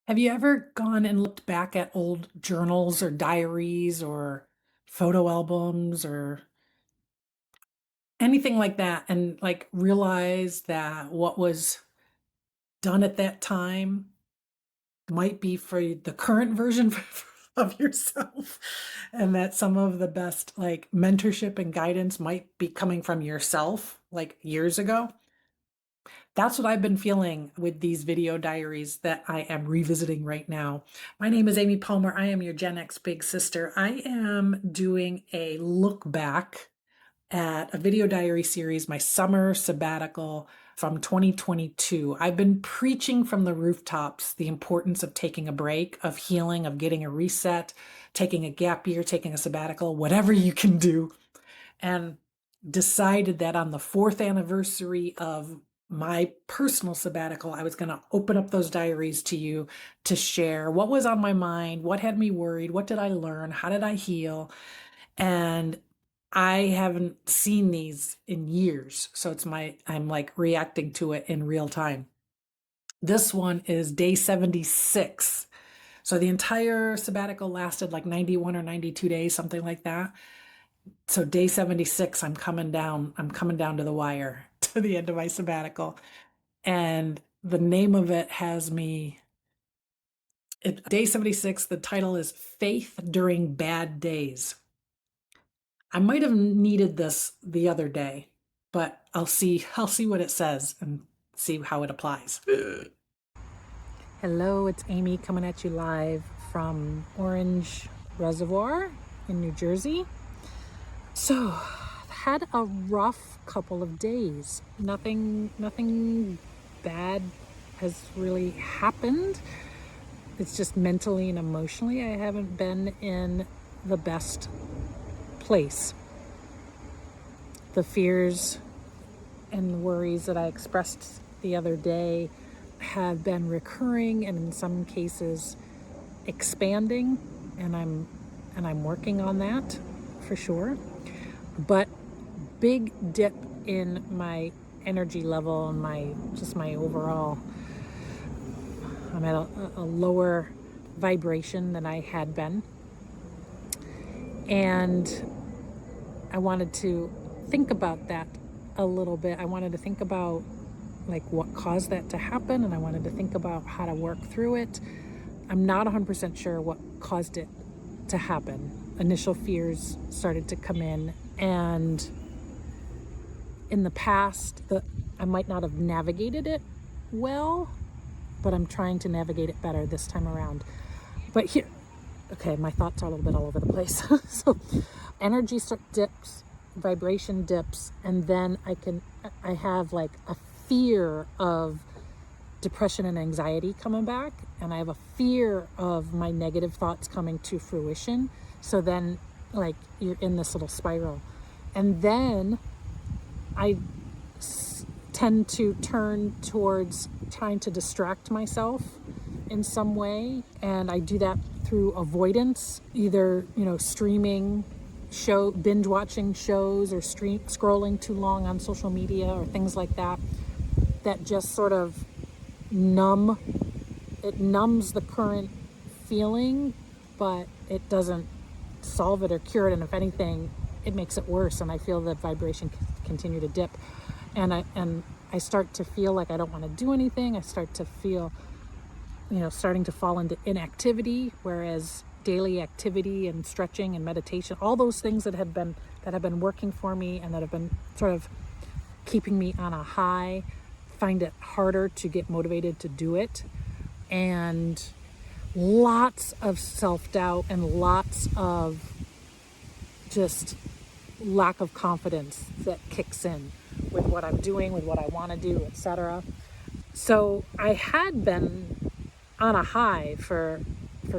Have you ever gone and looked back at old journals or diaries or photo albums or anything like that and like realized that what was done at that time might be for the current version of yourself and that some of the best like mentorship and guidance might be coming from yourself like years ago? That's what I've been feeling with these video diaries that I am revisiting right now. My name is Amy Palmer. I am your Gen X big sister. I am doing a look back at a video diary series, my summer sabbatical from 2022. I've been preaching from the rooftops the importance of taking a break, of healing, of getting a reset, taking a gap year, taking a sabbatical, whatever you can do, and decided that on the fourth anniversary of my personal sabbatical, I was going to open up those diaries to you to share what was on my mind, what had me worried, what did I learn, how did I heal. And I haven't seen these in years. So I'm like reacting to it in real time. This one is day 76. So the entire sabbatical lasted like 91 or 92 days, something like that. So day 76, I'm coming down. I'm coming down to the wire to the end of my sabbatical. And the name of it has me. Day 76, the title is Faith During Bad Days. I might have needed this the other day, but I'll see what it says and see how it applies. Hello, it's Amy coming at you live from Orange Reservoir in New Jersey. So, had a rough couple of days. Nothing bad has really happened. It's just mentally and emotionally I haven't been in the best place. The fears and worries that I expressed the other day have been recurring and in some cases expanding, and I'm working on that for sure. But big dip in my energy level and my overall, I'm at a lower vibration than I had been. And I wanted to think about that a little bit. I wanted to think about like what caused that to happen, and I wanted to think about how to work through it. I'm not 100% sure what caused it to happen. Initial fears started to come in, and in the past, I might not have navigated it well, but I'm trying to navigate it better this time around. But here, okay, my thoughts are a little bit all over the place. So energy dips, vibration dips, and then I have like a fear of depression and anxiety coming back, and I have a fear of my negative thoughts coming to fruition. So then like you're in this little spiral. And then I tend to turn towards trying to distract myself in some way, and I do that through avoidance, either streaming binge watching shows, or scrolling too long on social media or things like that just sort of numbs the current feeling, but it doesn't solve it or cure it, and if anything it makes it worse, and I feel the vibration continue to dip, and I start to feel like I don't want to do anything. I start to feel starting to fall into inactivity, whereas daily activity and stretching and meditation, all those things that have been working for me and that have been sort of keeping me on a high, find it harder to get motivated to do it. And lots of self-doubt and lots of just lack of confidence that kicks in with what I'm doing, with what I want to do, etc. So I had been on a high for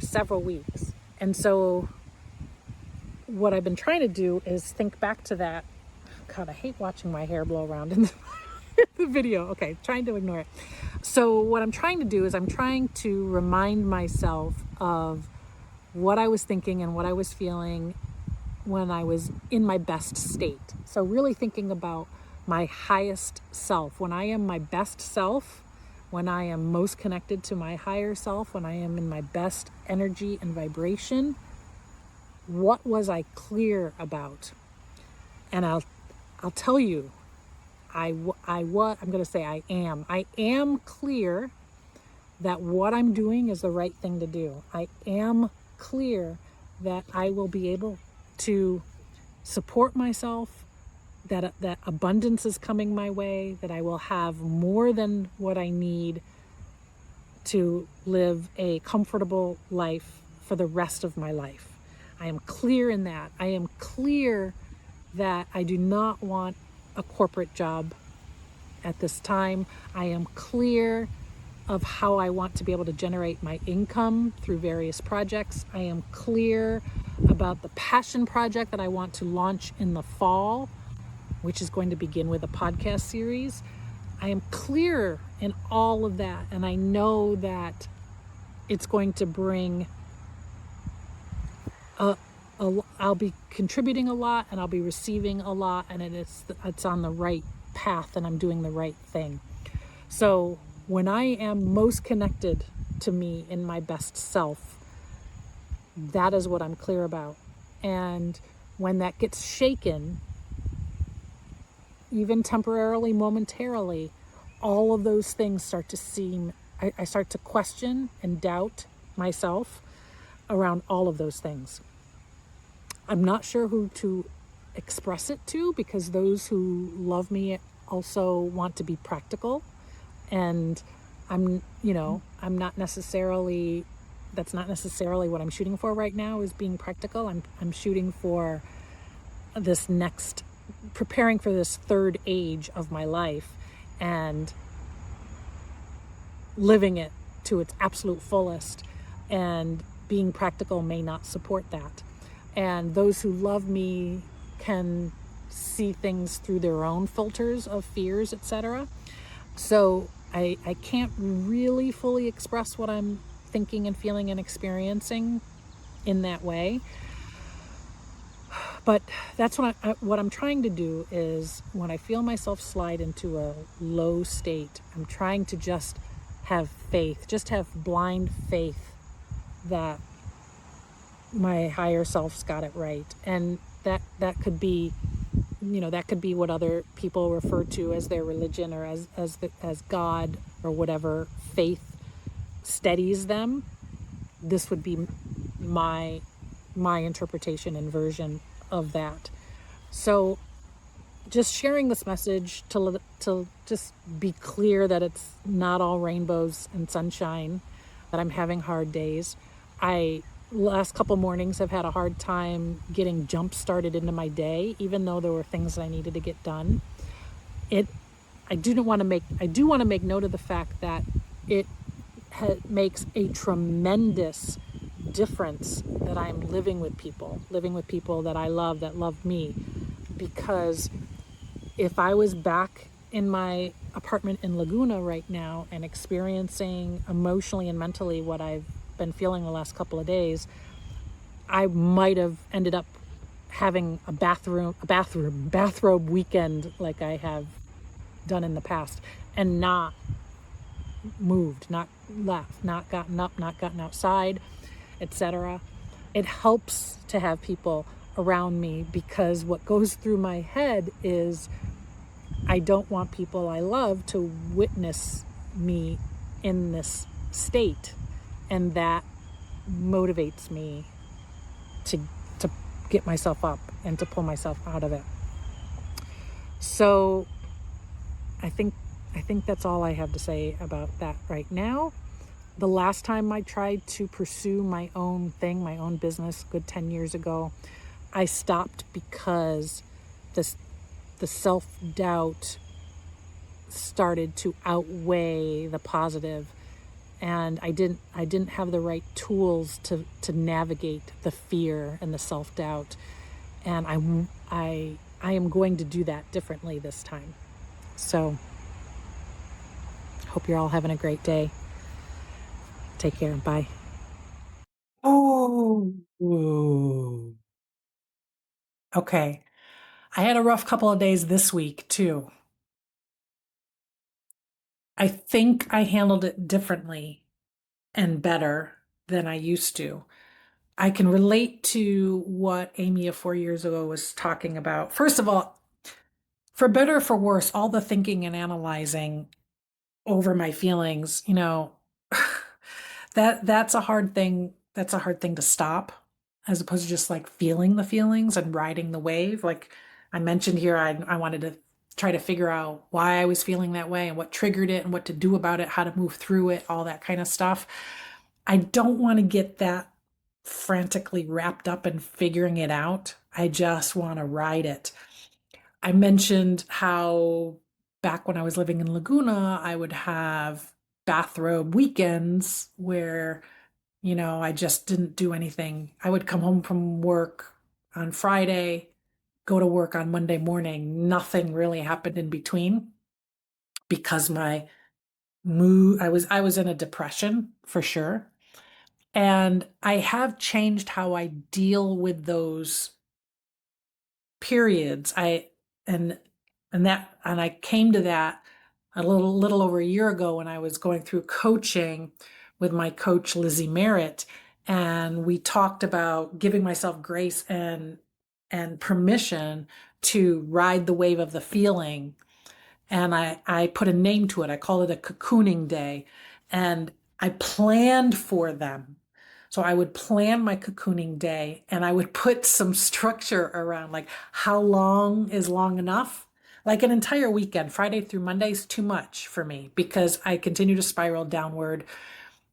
several weeks. And so what I've been trying to do is think back to that. God, I hate watching my hair blow around in the video. Okay, trying to ignore it. So what I'm trying to do is I'm trying to remind myself of what I was thinking and what I was feeling when I was in my best state. So really thinking about my highest self. When I am my best self, when I am most connected to my higher self, when I am in my best energy and vibration, what was I clear about? And I'll tell you, I'm going to say I am clear that what I'm doing is the right thing to do. I am clear that I will be able to support myself, that abundance is coming my way, that I will have more than what I need to live a comfortable life for the rest of my life. I am clear in that. I am clear that I do not want a corporate job at this time. I am clear of how I want to be able to generate my income through various projects. I am clear about the passion project that I want to launch in the fall, which is going to begin with a podcast series. I am clear in all of that, and I know that it's going to bring I'll be contributing a lot, and I'll be receiving a lot, and it's on the right path, and I'm doing the right thing. So when I am most connected to me in my best self, that is what I'm clear about. And when that gets shaken, even temporarily, momentarily, all of those things start to seem, I start to question and doubt myself around all of those things. I'm not sure who to express it to, because those who love me also want to be practical. And I'm not necessarily, that's not necessarily what I'm shooting for right now, is being practical. I'm shooting for this next, preparing for this third age of my life and living it to its absolute fullest. And being practical may not support that. And those who love me can see things through their own filters of fears, etc. So I can't really fully express what I'm thinking and feeling and experiencing in that way. But that's what I'm trying to do is, when I feel myself slide into a low state, I'm trying to just have faith, just have blind faith that my higher self's got it right. And that could be, that could be what other people refer to as their religion, or as God, or whatever faith steadies them. This would be my interpretation and version of that. So just sharing this message to just be clear that it's not all rainbows and sunshine, that I'm having hard days. Last couple mornings have had a hard time getting jump started into my day, even though there were things that I needed to get done. I do want to make note of the fact that it makes a tremendous difference that I'm living with people that I love, that love me. Because if I was back in my apartment in Laguna right now and experiencing emotionally and mentally what I've been feeling the last couple of days, I might have ended up having a bathrobe weekend like I have done in the past, and not moved, not left, not gotten up, not gotten outside, etc. It helps to have people around me, because what goes through my head is, I don't want people I love to witness me in this state, and that motivates me to get myself up and to pull myself out of it. So I think that's all I have to say about that right now. The last time I tried to pursue my own thing, my own business, good 10 years ago, I stopped because the self-doubt started to outweigh the positive, and I didn't have the right tools to navigate the fear and the self-doubt. And I am going to do that differently this time. So hope you're all having a great day. Take care. Bye. Oh, okay. I had a rough couple of days this week too. I think I handled it differently and better than I used to. I can relate to what Amy of 4 years ago was talking about. First of all, for better or for worse, all the thinking and analyzing over my feelings, that's a hard thing. That's a hard thing to stop, as opposed to just like feeling the feelings and riding the wave. Like I mentioned here, I wanted to try to figure out why I was feeling that way and what triggered it and what to do about it, how to move through it, all that kind of stuff. I don't want to get that frantically wrapped up in figuring it out. I just want to ride it. I mentioned how back when I was living in Laguna, I would have bathrobe weekends where, I just didn't do anything. I would come home from work on Friday, go to work on Monday morning. Nothing really happened in between because my mood, I was in a depression for sure. And I have changed how I deal with those periods. And and I came to that a little over a year ago when I was going through coaching with my coach Lizzie Merritt, and we talked about giving myself grace and permission to ride the wave of the feeling. And I put a name to it. I call it a cocooning day. And I planned for them. So I would plan my cocooning day and I would put some structure around like how long is long enough. Like an entire weekend, Friday through Monday is too much for me because I continue to spiral downward.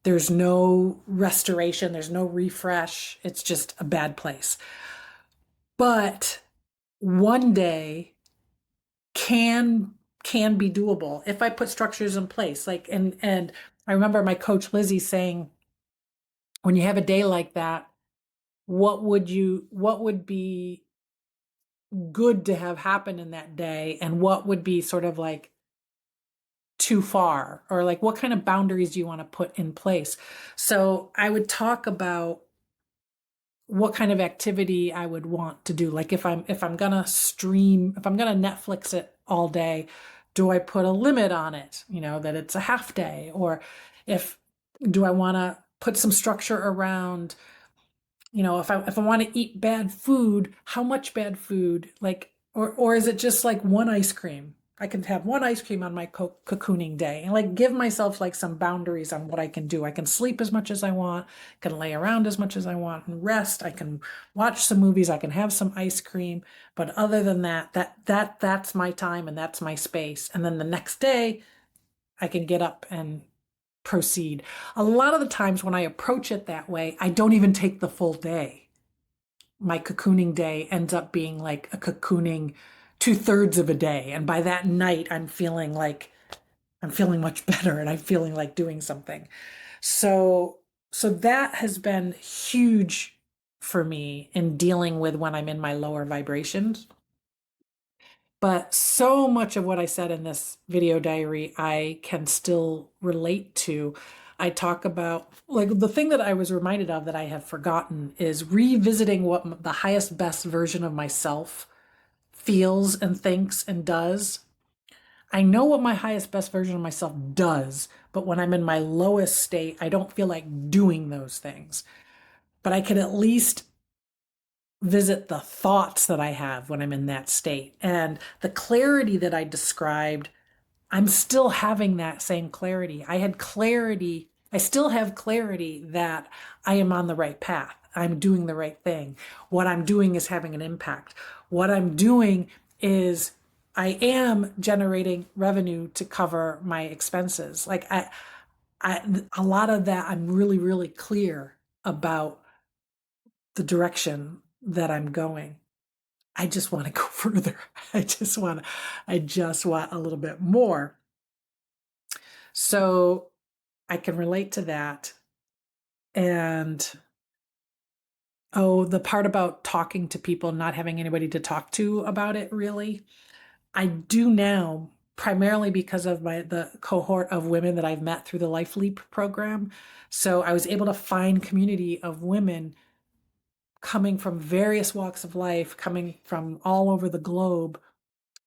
There's no restoration, there's no refresh. It's just a bad place. But one day can can be doable if I put structures in place. Like and I remember my coach Lizzie saying, when you have a day like that, what would be good to have happen in that day and what would be sort of like too far, or like what kind of boundaries do you want to put in place? So I would talk about what kind of activity I would want to do. Like if I'm gonna stream, if I'm gonna Netflix it all day, do I put a limit on it? That it's a half day, or if do I want to put some structure around, if I want to eat bad food, how much bad food? Like, or is it just like one ice cream? I can have one ice cream on my cocooning day and like give myself like some boundaries on what I can do. I can sleep as much as I want, can lay around as much as I want and rest. I can watch some movies, I can have some ice cream, but other than that, that's my time and that's my space. And then the next day, I can get up and proceed. A lot of the times when I approach it that way, I don't even take the full day. My cocooning day ends up being like a cocooning 2/3 of a day. And by that night, I'm feeling much better and I'm feeling like doing something. So, so that has been huge for me in dealing with when I'm in my lower vibrations. But so much of what I said in this video diary, I can still relate to. I talk about, like, the thing that I was reminded of that I have forgotten is revisiting what the highest, best version of myself feels and thinks and does. I know what my highest, best version of myself does, but when I'm in my lowest state, I don't feel like doing those things. But I can at least visit the thoughts that I have when I'm in that state. And the clarity that I described, I'm still having that same clarity. I had clarity. I still have clarity that I am on the right path. I'm doing the right thing. What I'm doing is having an impact. What I'm doing is I am generating revenue to cover my expenses. Like a lot of that, I'm really, really clear about the direction that I'm going. I just want to go further. I just want a little bit more. So I can relate to that. And oh, the part about talking to people, not having anybody to talk to about it, really. I do now, primarily because of the cohort of women that I've met through the Life Leap program. So I was able to find community of women coming from various walks of life, coming from all over the globe,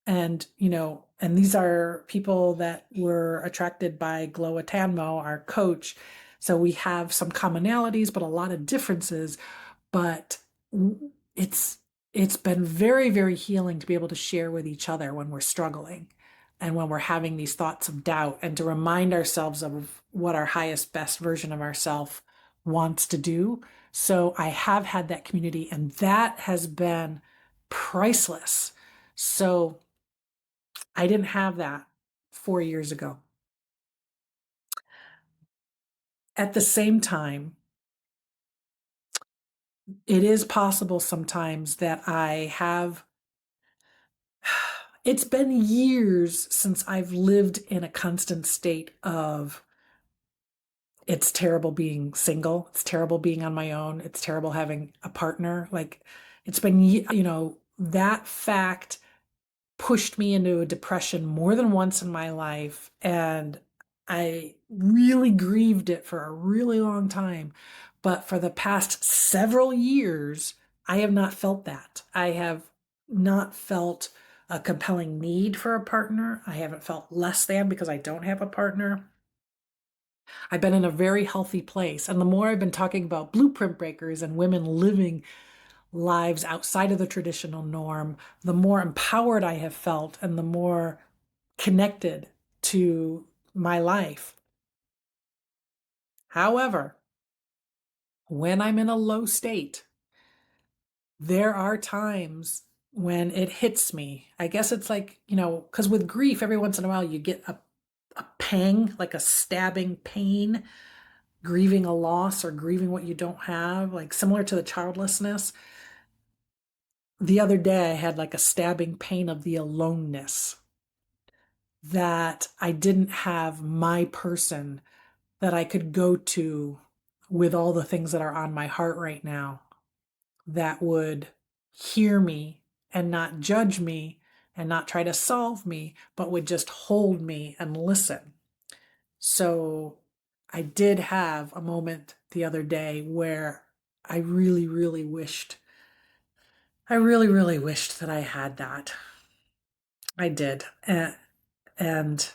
and and these are people that were attracted by Gloa Tanmo, our coach. So we have some commonalities, but a lot of differences. But it's it's been very, very healing to be able to share with each other when we're struggling and when we're having these thoughts of doubt, and to remind ourselves of what our highest, best version of ourselves wants to do. So I have had that community, and that has been priceless. So I didn't have that 4 years ago. At the same time, it is possible sometimes that I have, it's been years since I've lived in a constant state of it's terrible being single, it's terrible being on my own, it's terrible having a partner. Like, it's been, that fact pushed me into a depression more than once in my life. And I really grieved it for a really long time. But for the past several years, I have not felt that. I have not felt a compelling need for a partner. I haven't felt less than because I don't have a partner. I've been in a very healthy place. And the more I've been talking about blueprint breakers and women living lives outside of the traditional norm, the more empowered I have felt and the more connected to my life. However, when I'm in a low state, there are times when it hits me. I guess it's like, because with grief, every once in a while you get a pang, like a stabbing pain, grieving a loss or grieving what you don't have, like similar to the childlessness. The other day, I had like a stabbing pain of the aloneness, that I didn't have my person that I could go to with all the things that are on my heart right now, that would hear me and not judge me and not try to solve me, but would just hold me and listen. So I did have a moment the other day where I really, really wished, that I had that. I did. And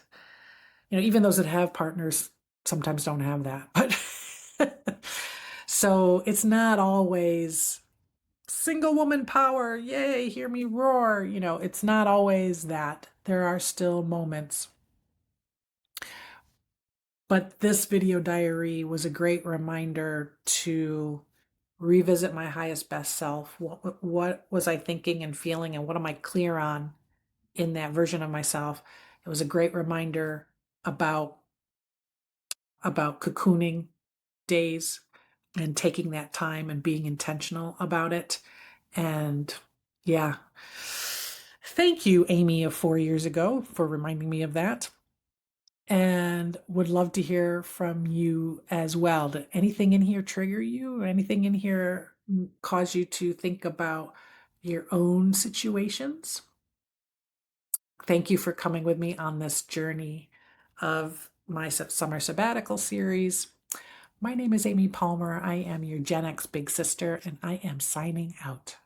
even those that have partners sometimes don't have that. But so it's not always single woman power. Yay, hear me roar. It's not always that. There are still moments. But this video diary was a great reminder to revisit my highest best self. What was I thinking and feeling, and what am I clear on in that version of myself? It was a great reminder about cocooning days and taking that time and being intentional about it. And yeah, thank you, Amy of 4 years ago, for reminding me of that. And would love to hear from you as well. Did anything in here trigger you? Or anything in here cause you to think about your own situations? Thank you for coming with me on this journey of my summer sabbatical series. My name is Amy Palmer. I am your Gen X big sister, and I am signing out.